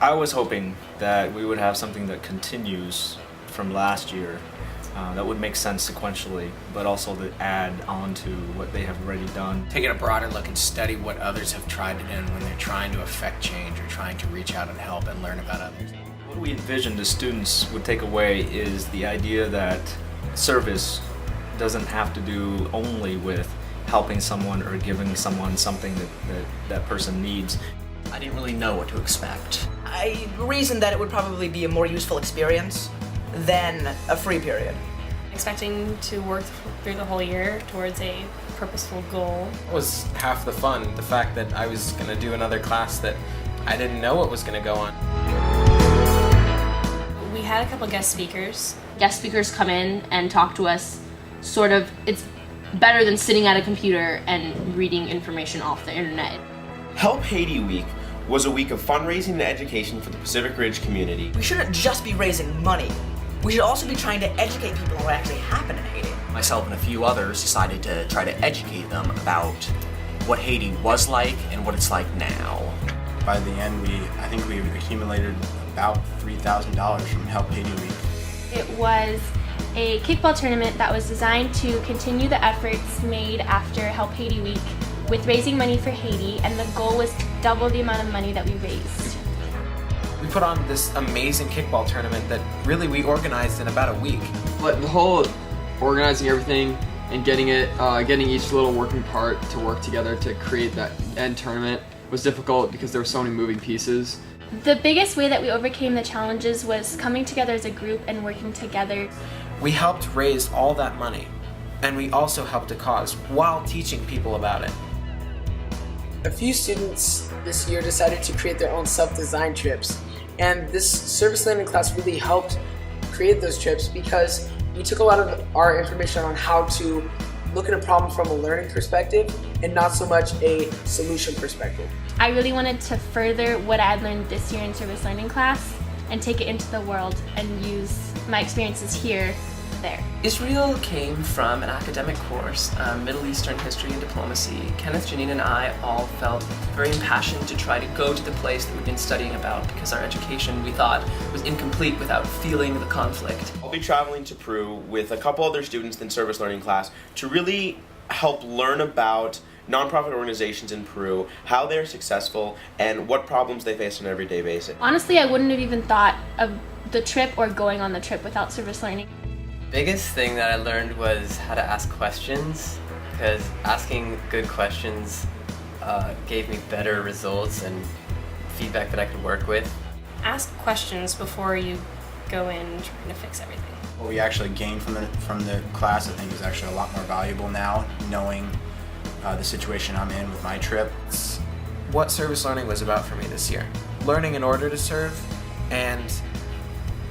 I was hoping that we would have something that continues from last year that would make sense sequentially, but also to add on to what they have already done. Taking a broader look and study what others have tried to do when they're trying to affect change or trying to reach out and help and learn about others. What we envision the students would take away is the idea that service doesn't have to do only with helping someone or giving someone something that person needs. I didn't really know what to expect. I reasoned that it would probably be a more useful experience than a free period. Expecting to work through the whole year towards a purposeful goal. It was half the fun, the fact that I was going to do another class that I didn't know what was going to go on. We had a couple guest speakers. Guest speakers come in and talk to us. It's better than sitting at a computer and reading information off the internet. Help Haiti Week was a week of fundraising and education for the Pacific Ridge community. We shouldn't just be raising money. We should also be trying to educate people on what actually happened in Haiti. Myself and a few others decided to try to educate them about what Haiti was like and what it's like now. By the end, I think we accumulated about $3,000 from Help Haiti Week. It was a kickball tournament that was designed to continue the efforts made after Help Haiti Week with raising money for Haiti, and the goal was to double the amount of money that we raised. We put on this amazing kickball tournament that really we organized in about a week. But the whole organizing everything and getting each little working part to work together to create that end tournament was difficult because there were so many moving pieces. The biggest way that we overcame the challenges was coming together as a group and working together. We helped raise all that money, and we also helped a cause while teaching people about it. A few students this year decided to create their own self-designed trips, and this service learning class really helped create those trips because we took a lot of our information on how to look at a problem from a learning perspective and not so much a solution perspective. I really wanted to further what I had learned this year in service learning class and take it into the world and use my experiences here there. Israel came from an academic course, Middle Eastern history and diplomacy. Kenneth, Janine, and I all felt very impassioned to try to go to the place that we've been studying about because our education, we thought, was incomplete without feeling the conflict. I'll be traveling to Peru with a couple other students in service learning class to really help learn about nonprofit organizations in Peru, how they're successful, and what problems they face on an everyday basis. Honestly, I wouldn't have even thought of the trip or going on the trip without service learning. Biggest thing that I learned was how to ask questions, because asking good questions gave me better results and feedback that I could work with. Ask questions before you go in trying to fix everything. What we actually gained from the class, I think, is actually a lot more valuable now, knowing the situation I'm in with my trip. It's what service learning was about for me this year. Learning in order to serve and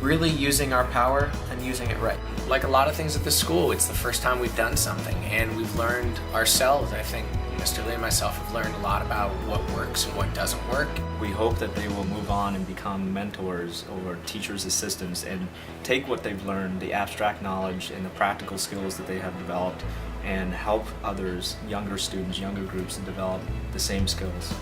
really using our power and using it right. Like a lot of things at the school, it's the first time we've done something, and we've learned ourselves. I think Mr. Lee and myself have learned a lot about what works and what doesn't work. We hope that they will move on and become mentors or teachers' assistants and take what they've learned, the abstract knowledge and the practical skills that they have developed, and help others, younger students, younger groups, develop the same skills.